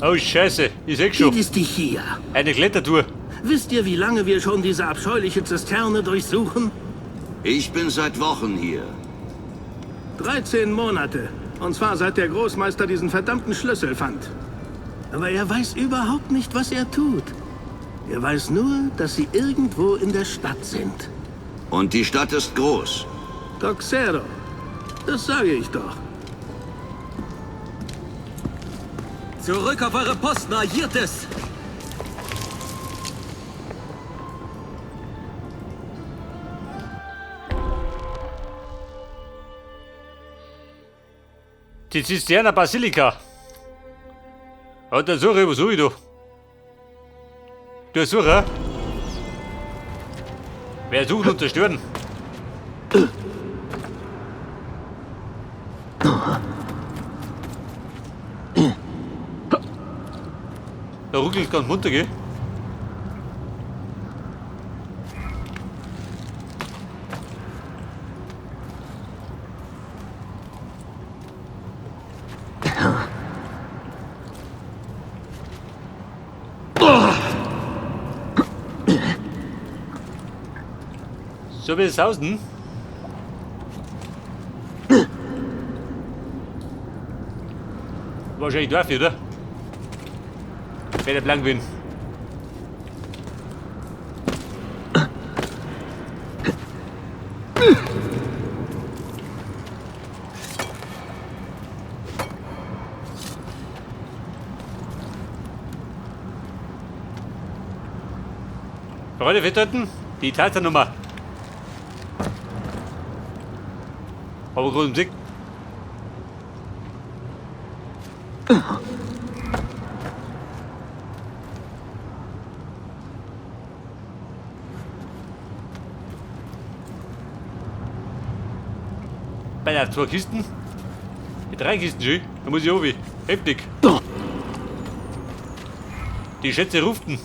Oh Scheiße, ich seh schon. Geht es dich hier? Eine Klettertour. Wisst ihr, wie lange wir schon diese abscheuliche Zisterne durchsuchen? Ich bin seit Wochen hier. 13 Monate. Und zwar seit der Großmeister diesen verdammten Schlüssel fand. Aber er weiß überhaupt nicht, was er tut. Er weiß nur, dass sie irgendwo in der Stadt sind. Und die Stadt ist groß. Doxero. Das sage ich doch. Zurück auf eure Posten, agiert es! Die Zisterna Basilika. Und dann suche ich, was suche ich da? Du suchst? Wer sucht und zerstören? Da ruckelt ganz munter, gell? So wie es außen. Wahrscheinlich dafür, oder? Wenn ich blank bin. Freunde, wir töten die Taternummer. Aber gut im Sick. Bei der 2 Kisten? Die 3 Kisten schon. Da muss ich oben. Heftig. Die Schätze ruften.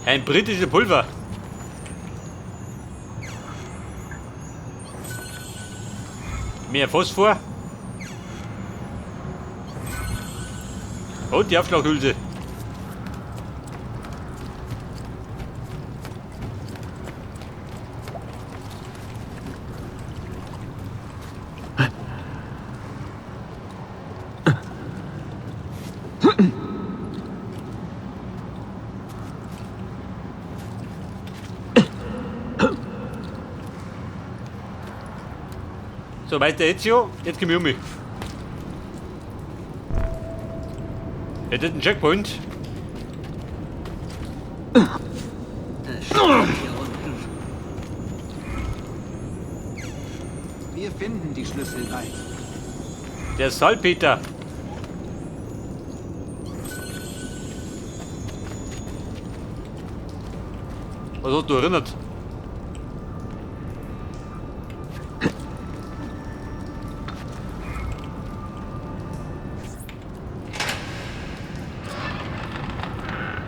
Ein britisches Pulver. Mehr Phosphor. Und die Aufschlaghülse. So, weiter jetzt schon. Jetzt gehen wir um mich. Er hat einen Checkpoint. Wir finden die Schlüssel bald. Der Salpeter. Was hast du erinnert?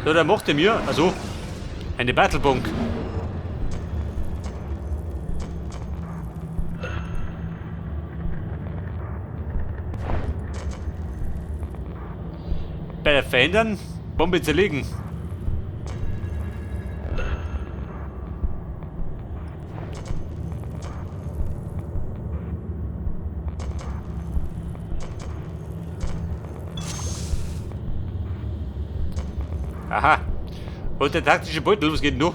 So, der machte mir, also, eine Battlebunk. Bei der Verhindern, Bombe zerlegen. Aha. Und der taktische Beutel, was geht denn noch?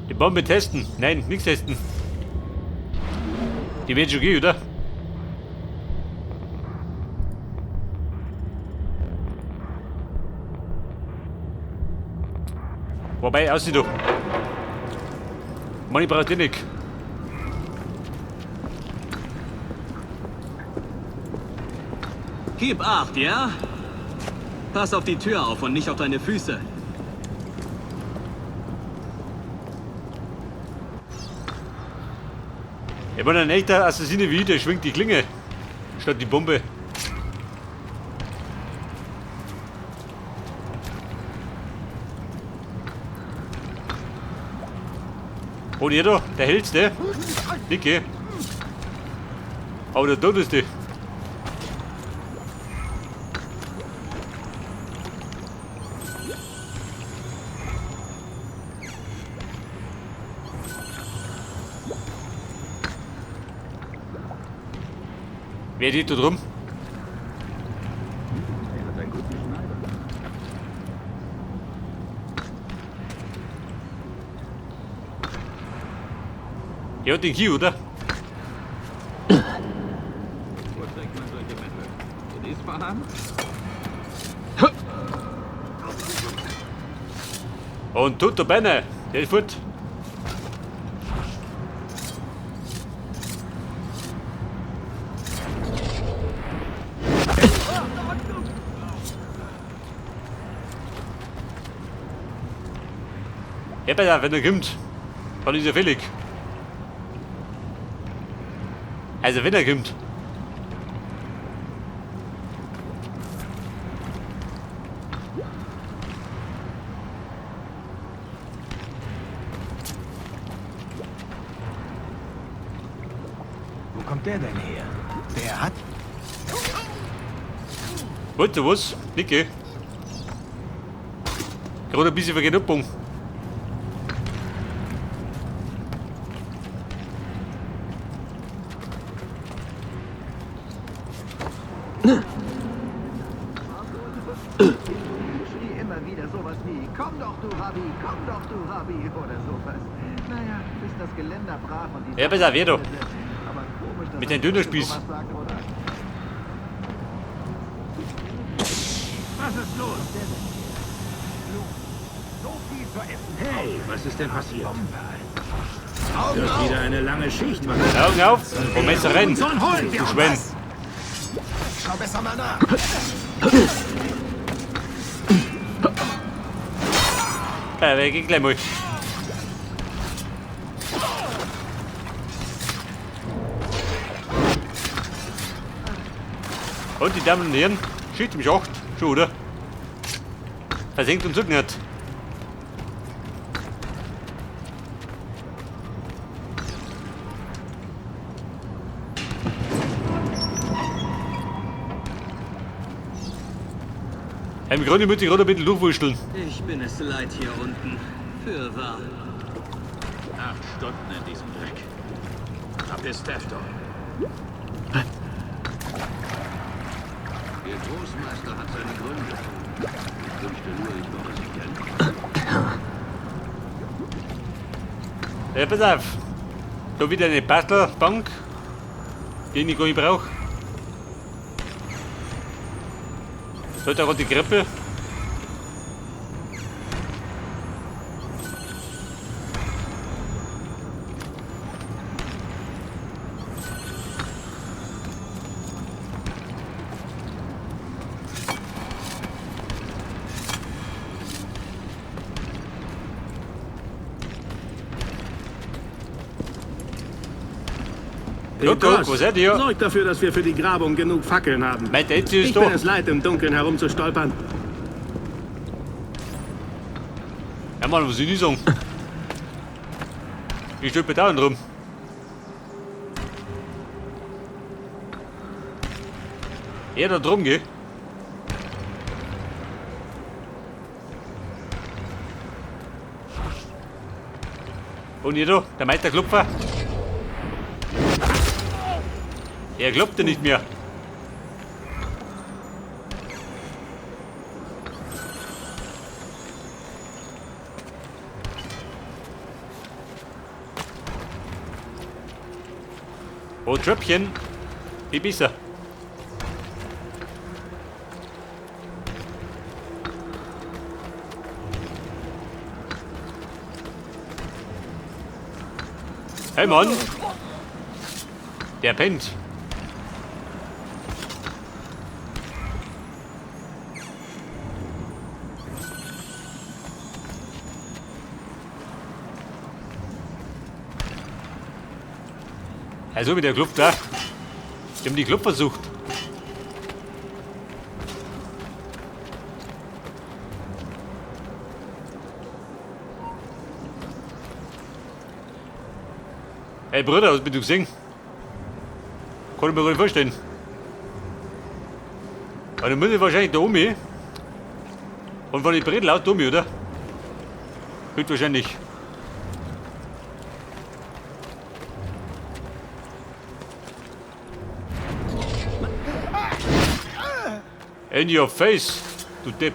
Die Bombe testen. Nein, nichts testen. Die wird schon gehen, oder? Wobei, aussieht doch. Mann, braucht ihr nicht. Gib Acht, ja? Pass auf die Tür auf und nicht auf deine Füße. Ich meine, ein echter Assassine wie ich, der schwingt die Klinge statt die Bombe. Und ihr da, der hellste. Dicke. Aber der todeste. Wer steht da drum? Ja, den Kiel, oder? Und tut der Beine, der ist fort. Ja, besser, wenn er kommt, dann ist er fällig. Also wenn er kommt. Wo kommt der denn her? Der hat... Warte, was? Nicke. Gerade ein bisschen Vergenuppung. Schrie immer wieder sowas wie, komm doch du Habi, oder sowas. Naja, bis das Geländer brach und die... Ja, besser, wer doch. Aber komisch, dass Mit er den Dönerspieß. sowas sagt, oder? Was ist los? So viel zu essen. Hey, was ist denn passiert? Wird wieder eine lange Schicht, Mann. Augen auf und Messer rennen. So ein Hund, Du Schwein. Schau besser mal nach. Weg, gleich mal. Und die Damen und Herren, steht im Schacht, schon, oder? Versenkt und Zucken hat. Im Grunde müsste ich gerade ein bisschen durchwurschteln. Ich bin es leid hier unten. Fürwahr. 8 Stunden in diesem Dreck. Verpiss dich doch. Der Großmeister hat seine Gründe. Ich wünschte nur, ich würde sie kennen. Ja, pass auf. Da wieder eine Bastelbank, die ich gar nicht brauche. Da hat auch die Krippe. Guck, guck, wo seid ihr? Sorgt dafür, dass wir für die Grabung genug Fackeln haben. Meint der Etzi Ich ist bin da? es leid, im Dunkeln herumzustolpern. Ja, Mann, was soll ich sagen? Ich stehe bei dauernd rum. Er da drum, geh. Und ihr da, der meint der Klopfer. Er glaubte nicht mehr. Oh, Tröpfchen. Wie bist du? Hey, Mann. Der pennt. Also wie der Klopft da. Die haben die Klopf versucht. Hey Bruder, was bist du gesehen? Kann ich mir gar nicht vorstellen. Aber dann muss ich wahrscheinlich da um. Und wenn ich brede, laut um, oder? Höchstwahrscheinlich. In your face, du Depp.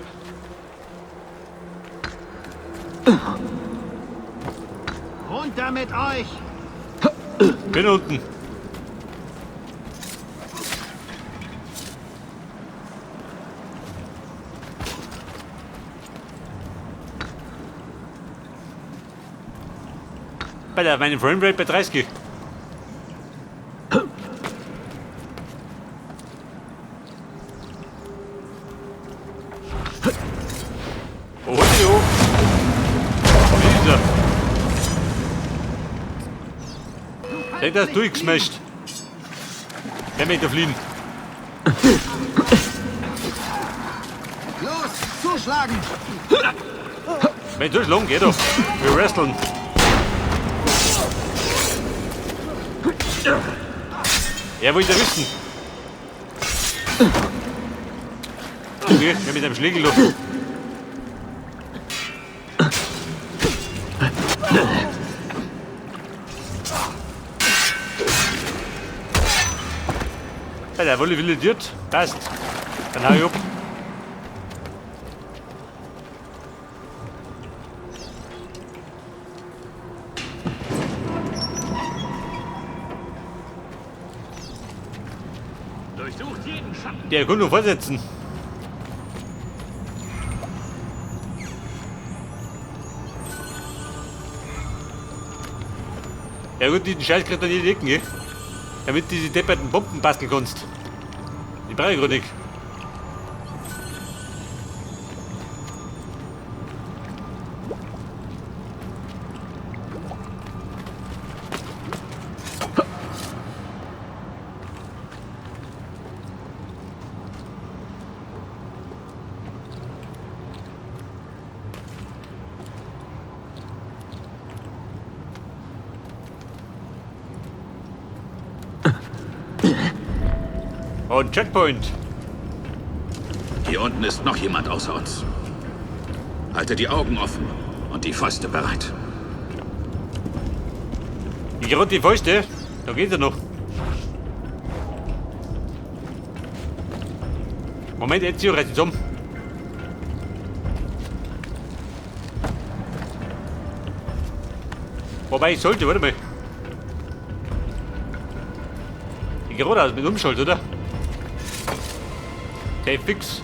Runter mit euch! Bin unten. Bei meinem Framerate bei 30. Oh, hallo. Wie ist er? Der hat das durchgesmasht. Der Meter fliehen. Los, zuschlagen! Wenn du lang, geh doch. Wir wresteln. Er wollte wissen. Okay, wir mit einem Schlägel noch. Ja, der Wolle validiert. Passt. Dann hau ich ab. Durchsucht jeden Schatten. Der kann nur vorsetzen. Ja gut, diesen Scheiß kriegt er nicht decken, gell? Damit du diese depperten Bomben basteln kannst. Die brauche ich gar nicht. Und Checkpoint. Hier unten ist noch jemand außer uns. Halte die Augen offen und die Fäuste bereit. Ich gerade die Fäuste. Da geht er noch. Moment, jetzt hier reißt es um. Wobei ich sollte, warte mal. Ich gehe gerade aus mit Umschalt, oder? Okay, fix.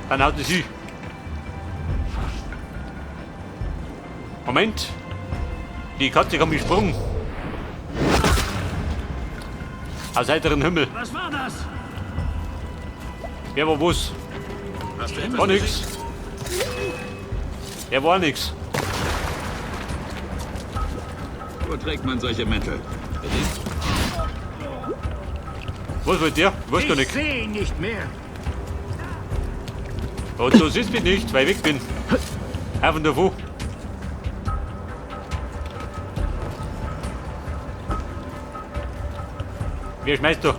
Dann haut es sie. Moment. Die Katze kommt gesprungen. Aus heiterem Himmel. Was war das? Wer war was? Hast du etwas War gesehen? nix. Er war nix. Wo trägt man solche Mäntel? Was wollt ihr? Ich weiß gar nicht. sehe ihn nicht mehr. Und du siehst mich nicht, weil ich weg bin. Auf und davon. Wer schmeißt du?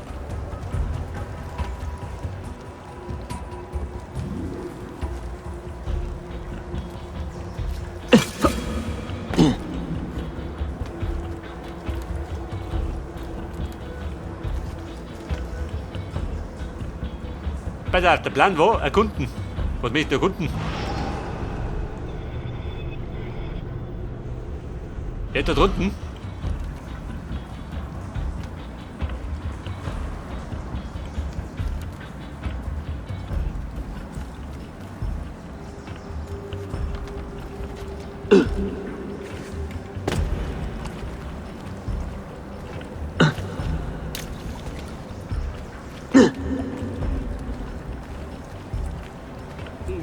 Pass auf, der Plan war erkunden. Was möchtest du erkunden? Der da drunten.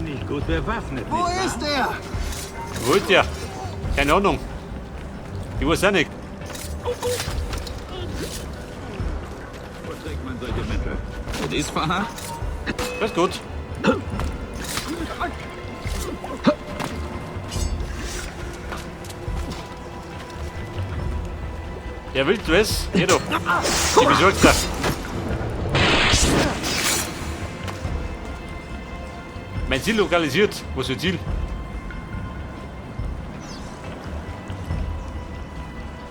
Nicht gut bewaffnet. Wo nicht wahr? ist er? Wo ist der? Keine Ahnung. Ich weiß auch nicht. Wo trägt man solche Mäntel? Und Isfahan? Das ist gut. Ja, willst du es? Geh doch. Ich besorg's da. Mein Ziel lokalisiert. Wo ist dein Ziel?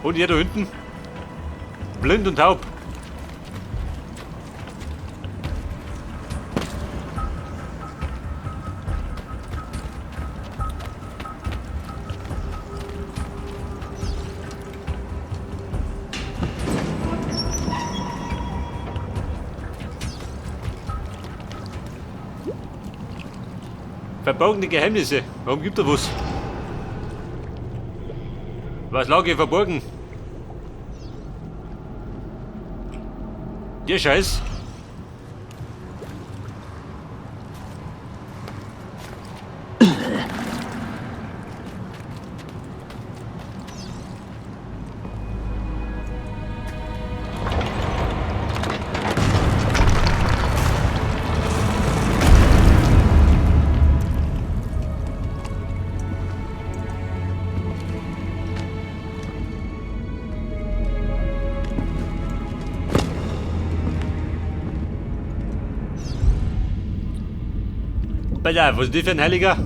Und ihr da hinten? Blind und taub. Verborgene Geheimnisse. Warum gibt er was? Was lag hier verborgen? Der Scheiß. Alter, was ist das für ein Heiliger?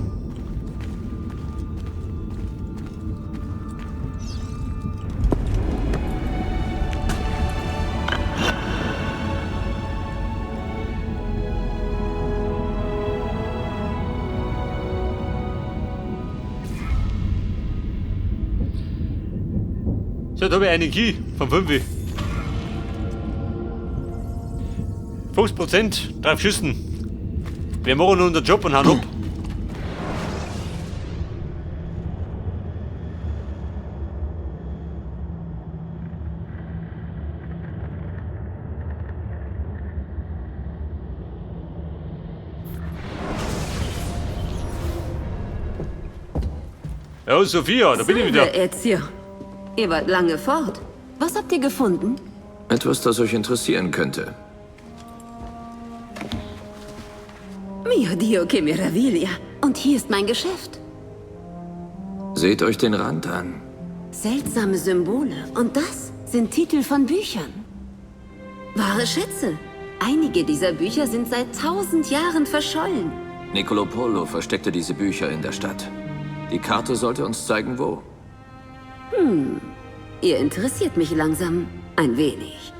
So, da habe ich einen Key von 5. 50% drauf schießen. Wir machen unseren Job und hauen ab. Ja, Sophia, da bin ich wieder. Ezio. Ihr wart lange fort. Was habt ihr gefunden? Etwas, das euch interessieren könnte. Mio Dio che meraviglia. Und hier ist mein Geschäft. Seht euch den Rand an. Seltsame Symbole. Und das sind Titel von Büchern. Wahre Schätze. Einige dieser Bücher sind seit 1000 Jahren verschollen. Niccolo Polo versteckte diese Bücher in der Stadt. Die Karte sollte uns zeigen, wo. Ihr interessiert mich langsam ein wenig.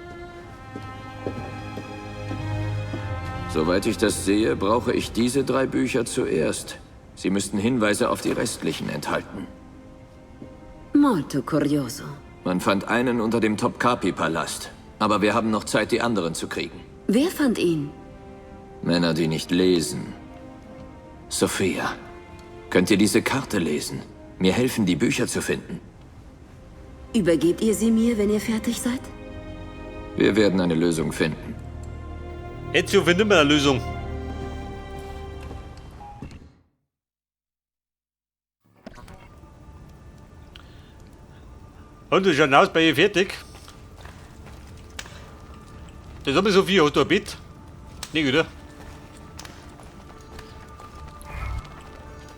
Soweit ich das sehe, brauche ich diese 3 Bücher zuerst. Sie müssten Hinweise auf die restlichen enthalten. Molto curioso. Man fand einen unter dem Topkapi-Palast. Aber wir haben noch Zeit, die anderen zu kriegen. Wer fand ihn? Männer, die nicht lesen. Sophia, könnt ihr diese Karte lesen? Mir helfen, die Bücher zu finden. Übergebt ihr sie mir, wenn ihr fertig seid? Wir werden eine Lösung finden. Ezio findet immer eine Lösung. Und du schaust aus bei ihr fertig. Das haben wir Sophia, hast du ein Bett? Nicht, oder?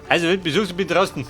Also, wenn du besuchst, bin draußen.